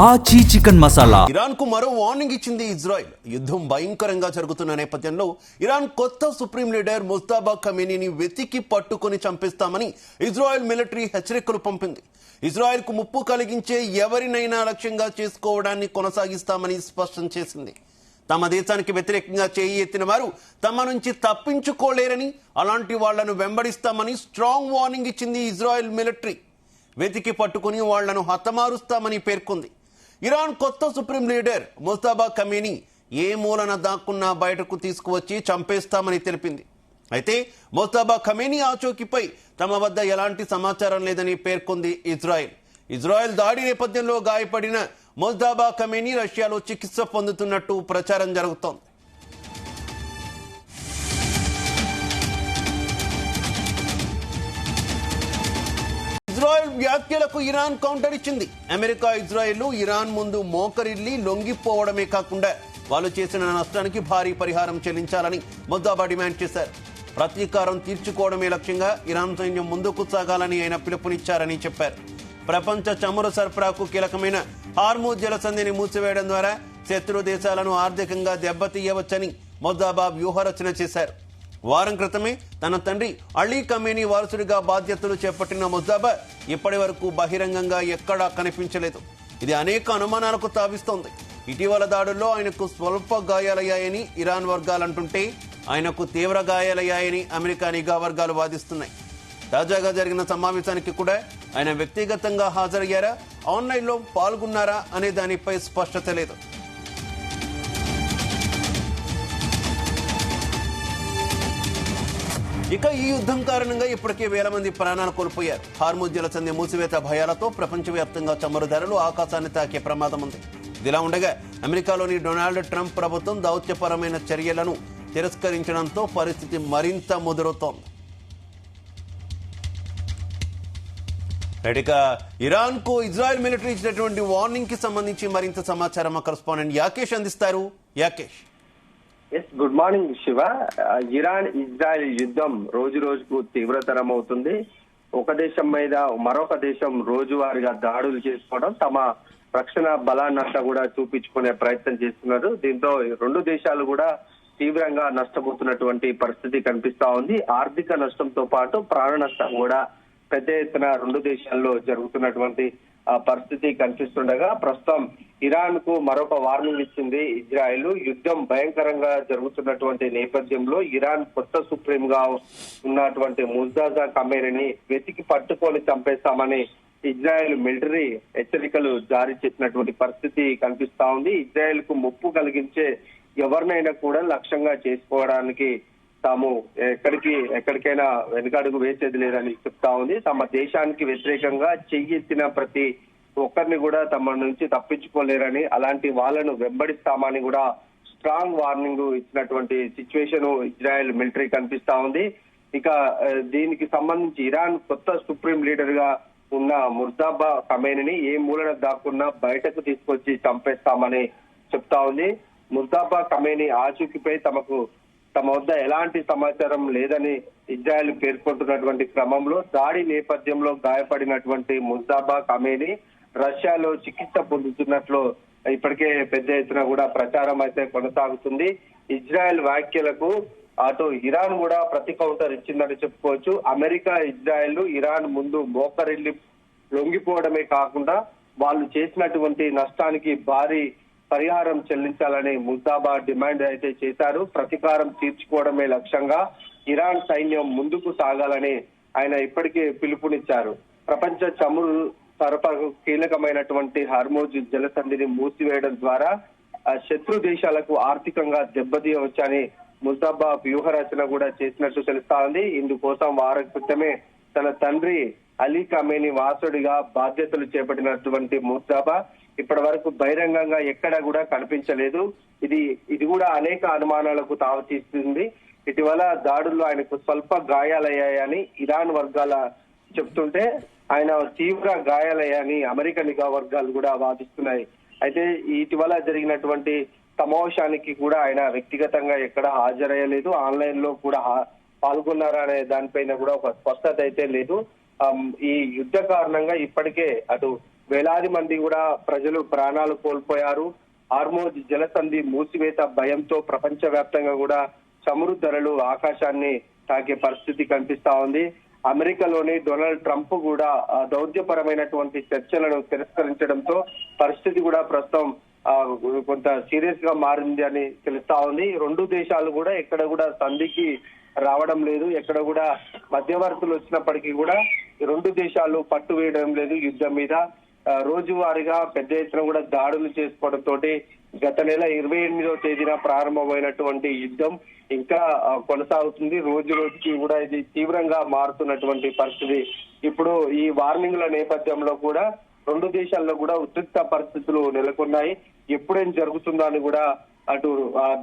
ఆచి chicken masala. Iran కు మరో వార్నింగ్ ఇచ్చింది ఇజ్రాయెల్. యుద్ధం భయంకరంగా జరుగుతున్న నేపథ్యంలో ఇరాన్ కొత్త సుప్రీం లీడర్ ముజ్తబా ఖమేనీని వెతికి పట్టుకుని చంపేస్తామని ఇజ్రాయెల్ మిలిటరీ హెచ్చరికలు పంపింది. ఇజ్రాయెల్ కు ముప్పు కలిగించే ఎవరినైనా లక్ష్యంగా చేసుకోవడాన్ని కొనసాగిస్తామని స్పష్టం చేసింది. తమ దేశానికి వ్యతిరేకంగా చేయి ఎత్తిన వారు తమ నుంచి తప్పించుకోలేరని, అలాంటి వాళ్లను వెంబడిస్తామని స్ట్రాంగ్ వార్నింగ్ ఇచ్చింది ఇజ్రాయెల్ మిలిటరీ. వెతికి పట్టుకుని వాళ్లను హతమారుస్తామని పేర్కొంది. ఇరాన్ కొత్త సుప్రీం లీడర్ ముజ్తబా ఖమేనీ ఏ మూలన దాక్కున్నా బయటకు తీసుకువచ్చి చంపేస్తామని తెలిపింది. అయితే ముజ్తబా ఖమేనీ ఆచూకీపై తమ వద్ద ఎలాంటి సమాచారం లేదని పేర్కొంది ఇజ్రాయెల్ దాడి నేపథ్యంలో గాయపడిన ముజ్తబా ఖమేనీ రష్యాలో చికిత్స పొందుతున్నట్టు ప్రచారం జరుగుతోంది. ఇజ్రాయెల్ వ్యాఖ్యలకు ఇరాన్ కౌంటర్ ఇచ్చింది. అమెరికా, ఇజ్రాయెల్ ఇరాన్ ముందు మోకరిల్లి లొంగిపోవడమే కాకుండా వాళ్ళు చేసిన నష్టానికి భారీ పరిహారం చెల్లించాలని ముజ్తబా డిమాండ్ చేశారు. ప్రతీకారం తీర్చుకోవడమే లక్ష్యంగా ఇరాన్ సైన్యం ముందుకు సాగాలని ఆయన పిలుపునిచ్చారని చెప్పారు. ప్రపంచ చమురు సరఫరాకు కీలకమైన హార్మూజ్ జలసంధిని మూసివేయడం ద్వారా శత్రు దేశాలను ఆర్థికంగా దెబ్బతీయవచ్చని ముజ్తబా వ్యూహరచన చేశారు. వారం క్రితమే తన తండ్రి అలీ ఖమేనీ వారసుడిగా బాధ్యతలు చేపట్టిన ముజ్తబా ఇప్పటి వరకు బహిరంగంగా ఎక్కడా కనిపించలేదు. ఇది అనేక అనుమానాలకు తావిస్తోంది. ఇటీవల దాడుల్లో ఆయనకు స్వల్ప గాయాలయ్యాయని ఇరాన్ వర్గాలంటుంటే, ఆయనకు తీవ్ర గాయాలయ్యాయని అమెరికా నిఘా వర్గాలు వాదిస్తున్నాయి. తాజాగా జరిగిన సమావేశానికి కూడా ఆయన వ్యక్తిగతంగా హాజరయ్యారా, ఆన్లైన్లో పాల్గొన్నారా అనే దానిపై స్పష్టత లేదు. ఇక ఈ యుద్ధం కారణంగా ఇప్పటికే వేల మంది ప్రాణాలు కోల్పోయారు. హార్మూజ్ జలసంధి మూసివేత భయాలతో ప్రపంచవ్యాప్తంగా చమురు ధరలు ఆకాశాన్ని తాకే ప్రమాదం ఉంది. ఇదిలా ఉండగా అమెరికాలోని డొనాల్డ్ ట్రంప్ ప్రభుత్వం దౌత్యపరమైన చర్యలను తిరస్కరించడంతో పరిస్థితి మరింత ముదురుతోంది. ఇక ఇరాన్ కు ఇజ్రాయెల్ మిలిటరీ ఇచ్చినటువంటి వార్నింగ్ కి సంబంధించి మరింత సమాచారం మా కరెస్పాండెంట్ యాకేష్ అందిస్తారు. Yakesh. Good morning Shiva. Iran Israel యుద్ధం రోజు రోజుకు తీవ్రతరం అవుతుంది. ఒక దేశం మీద మరొక దేశం రోజువారీగా దాడులు చేసుకోవడం, తమ రక్షణ బలాన్నంతా కూడా చూపించుకునే ప్రయత్నం చేస్తున్నారు. దీంతో రెండు దేశాలు కూడా తీవ్రంగా నష్టపోతున్నటువంటి పరిస్థితి కనిపిస్తా ఉంది. ఆర్థిక నష్టంతో పాటు ప్రాణ నష్టం కూడా పెద్ద ఎత్తున రెండు దేశాల్లో జరుగుతున్నటువంటి పరిస్థితి కనిపిస్తుండగా, ప్రస్తుతం ఇరాన్ కు మరొక వార్నింగ్ ఇచ్చింది ఇజ్రాయెల్. యుద్ధం భయంకరంగా జరుగుతున్నటువంటి నేపథ్యంలో ఇరాన్ కొత్త సుప్రీం గా ఉన్నటువంటి ముజ్తబా ఖమేనీని వెతికి పట్టుకొని చంపేస్తామని ఇజ్రాయెల్ మిలిటరీ హెచ్చరికలు జారీ చేసినటువంటి పరిస్థితి కనిపిస్తా ఉంది. ఇజ్రాయెల్ కు ముప్పు కలిగించే ఎవరినైనా కూడా లక్ష్యంగా చేసుకోవడానికి తాము ఎక్కడికైనా వెనుకడుగు వేసేది లేదని చెప్తా ఉంది. తమ దేశానికి వ్యతిరేకంగా చెయ్యెత్తిన ప్రతి ఒక్కరిని కూడా తమ నుంచి తప్పించుకోలేరని, అలాంటి వాళ్ళను వెంబడిస్తామని కూడా స్ట్రాంగ్ వార్నింగ్ ఇచ్చినటువంటి సిచ్యువేషన్ ఇజ్రాయెల్ మిలిటరీ కనిపిస్తా ఉంది. ఇక దీనికి సంబంధించి ఇరాన్ కొత్త సుప్రీం లీడర్ గా ఉన్న ముజ్తబా ఖమేనీని ఏ మూలన దాక్కున్నా బయటకు తీసుకొచ్చి చంపేస్తామని చెప్తా ఉంది. ముజ్తబా ఖమేనీ ఆచూకీపై తమ వద్ద ఎలాంటి సమాచారం లేదని ఇజ్రాయెల్ పేర్కొంటున్నటువంటి క్రమంలో దాడి నేపథ్యంలో గాయపడినటువంటి ముజ్తబా ఖమేనీ రష్యాలో చికిత్స పొందుతున్నట్లు ఇప్పటికే పెద్ద ఎత్తున కూడా ప్రచారం అయితే కొనసాగుతుంది. ఇజ్రాయెల్ వ్యాఖ్యలకు అటు ఇరాన్ కూడా ప్రతి కౌంటర్ ఇచ్చిందని చెప్పుకోవచ్చు. అమెరికా, ఇజ్రాయెల్ ఇరాన్ ముందు మోకరిల్లి లొంగిపోవడమే కాకుండా వాళ్ళు చేసినటువంటి నష్టానికి భారీ పరిహారం చెల్లించాలని ముజ్తబా డిమాండ్ అయితే చేశారు. ప్రతీకారం తీర్చుకోవడమే లక్ష్యంగా ఇరాన్ సైన్యం ముందుకు సాగాలని ఆయన ఇప్పటికే పిలుపునిచ్చారు. ప్రపంచ చమురు సరఫరాకు కీలకమైనటువంటి హార్మూజ్ జలసంధిని మూసివేయడం ద్వారా శత్రు దేశాలకు ఆర్థికంగా దెబ్బతీయవచ్చని ముజ్తబా వ్యూహరచన కూడా చేసినట్టు తెలుస్తా ఉంది. ఇందుకోసం వారం క్రితమే తన తండ్రి అలీ ఖమేనీ వారసుడిగా బాధ్యతలు చేపట్టినటువంటి ముజ్తబా ఇప్పటి వరకు బహిరంగంగా ఎక్కడా కూడా కనిపించలేదు. ఇది కూడా అనేక అనుమానాలకు తావతీస్తుంది. ఇటీవల దాడుల్లో ఆయనకు స్వల్ప గాయాలయ్యాయని ఇరాన్ వర్గాల చెప్తుంటే, ఆయన తీవ్ర గాయాలయ్యాయని అమెరికా నిఘా వర్గాలు కూడా వాదిస్తున్నాయి. అయితే ఇటీవల జరిగినటువంటి సమావేశానికి కూడా ఆయన వ్యక్తిగతంగా ఎక్కడ హాజరయ్యలేదు. ఆన్లైన్ లో కూడా పాల్గొన్నారా అనే దానిపైన కూడా ఒక స్పష్టత అయితే లేదు. ఈ యుద్ధ కారణంగా ఇప్పటికే అటు వేలాది మంది కూడా ప్రజలు ప్రాణాలు కోల్పోయారు. హార్మోజ్ జలసంధి మూసివేత భయంతో ప్రపంచవ్యాప్తంగా కూడా చమురు ధరలు ఆకాశాన్ని తాకే పరిస్థితి కనిపిస్తా ఉంది. అమెరికాలోని డొనాల్డ్ ట్రంప్ కూడా దౌత్యపరమైనటువంటి చర్చలను తిరస్కరించడంతో పరిస్థితి కూడా ప్రస్తుతం కొంత సీరియస్ గా మారింది అని తెలుస్తా ఉంది. రెండు దేశాలు కూడా ఎక్కడ కూడా సంధికి రావడం లేదు. ఎక్కడ కూడా మధ్యవర్తులు వచ్చినప్పటికీ కూడా రెండు దేశాలు పట్టు వేయడం లేదు యుద్ధం మీద. రోజువారీగా పెద్ద ఎత్తున కూడా దాడులు చేసుకోవడంతో గత నెల 28వ తేదీన ప్రారంభమైనటువంటి యుద్ధం ఇంకా కొనసాగుతుంది. రోజు రోజుకి కూడా ఇది తీవ్రంగా మారుతున్నటువంటి పరిస్థితి. ఇప్పుడు ఈ వార్నింగ్ల నేపథ్యంలో కూడా రెండు దేశాల్లో కూడా ఉద్రిక్త పరిస్థితులు నెలకొన్నాయి. ఎప్పుడేం జరుగుతుందో అని కూడా అటు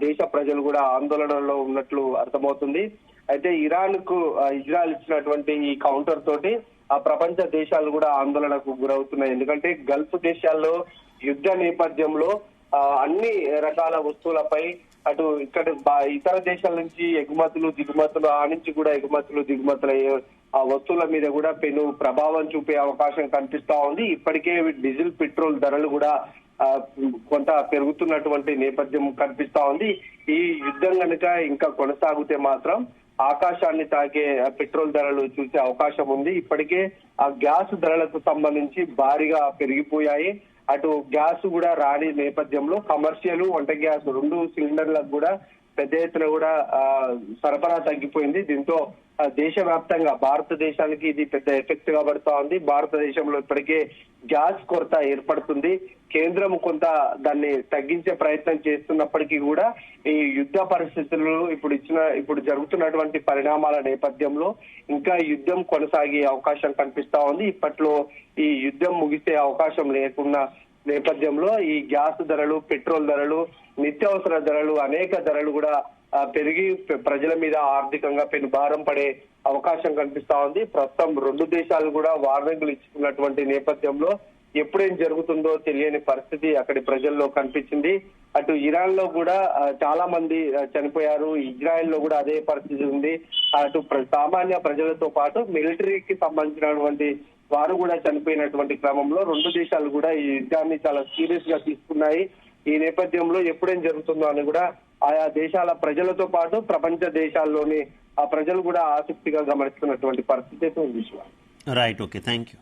దేశ ప్రజలు కూడా ఆందోళనలో ఉన్నట్లు అర్థమవుతుంది. అయితే ఇరాన్ కు ఇజ్రాయెల్ ఇచ్చినటువంటి ఈ కౌంటర్ తోటి ఆ ప్రపంచ దేశాలు కూడా ఆందోళనకు గురవుతున్నాయి. ఎందుకంటే గల్ఫ్ దేశాల్లో యుద్ధ నేపథ్యంలో అన్ని రకాల వస్తువులపై అటు ఇక్కడ ఇతర దేశాల నుంచి ఎగుమతులు దిగుమతులు ఆ నుంచి కూడా ఎగుమతులు దిగుమతులు ఆ వస్తువుల మీద కూడా పెను ప్రభావం చూపే అవకాశం కనిపిస్తా ఉంది. ఇప్పటికే డీజిల్ పెట్రోల్ ధరలు కూడా కొంత పెరుగుతున్నటువంటి నేపథ్యం కనిపిస్తా ఉంది. ఈ యుద్ధం కనుక ఇంకా కొనసాగితే మాత్రం ఆకాశాన్ని తాకే పెట్రోల్ ధరలు చూసే అవకాశం ఉంది. ఇప్పటికే ఆ గ్యాస్ ధరలకు సంబంధించి భారీగా పెరిగిపోయాయి. అటు గ్యాస్ కూడా రాని నేపథ్యంలో కమర్షియల్ వంట గ్యాస్ 2 సిలిండర్లకు కూడా పెద్ద ఎత్తున కూడా సరఫరా తగ్గిపోయింది. దీంతో దేశవ్యాప్తంగా భారతదేశానికి ఇది పెద్ద ఎఫెక్ట్ గా పడుతా ఉంది. భారతదేశంలో ఇప్పటికే గ్యాస్ కొరత ఏర్పడుతుంది. కేంద్రం కొంత దాన్ని తగ్గించే ప్రయత్నం చేస్తున్నప్పటికీ కూడా ఈ యుద్ధ పరిస్థితులు ఇప్పుడు జరుగుతున్నటువంటి పరిణామాల నేపథ్యంలో ఇంకా యుద్ధం కొనసాగే అవకాశం కనిపిస్తా ఉంది. ఇప్పట్లో ఈ యుద్ధం ముగిసే అవకాశం లేకున్న నేపథ్యంలో ఈ గ్యాస్ ధరలు, పెట్రోల్ ధరలు, నిత్యావసర ధరలు అనేక ధరలు కూడా పెరిగి ప్రజల మీద ఆర్థికంగా పెను భారం పడే అవకాశం కనిపిస్తా ఉంది. ప్రస్తుతం రెండు దేశాలు కూడా వార్నింగ్లు ఇచ్చుకున్నటువంటి నేపథ్యంలో ఎప్పుడేం జరుగుతుందో తెలియని పరిస్థితి అక్కడి ప్రజల్లో కనిపించింది. అటు ఇరాన్ లో కూడా చాలా మంది చనిపోయారు. ఇజ్రాయెల్ లో కూడా అదే పరిస్థితి ఉంది. అటు సామాన్య ప్రజలతో పాటు మిలిటరీకి సంబంధించినటువంటి వారు కూడా చనిపోయినటువంటి క్రమంలో రెండు దేశాలు కూడా ఈ యుద్ధాన్ని చాలా సీరియస్ గా తీసుకున్నాయి. ఈ నేపథ్యంలో ఎప్పుడేం జరుగుతుందో అని కూడా ఆయా దేశాల ప్రజలతో పాటు ప్రపంచ దేశాల్లోని ఆ ప్రజలు కూడా ఆసక్తిగా గమనిస్తున్నటువంటి పరిస్థితి అయితే ఉంది. Right, okay, thank you.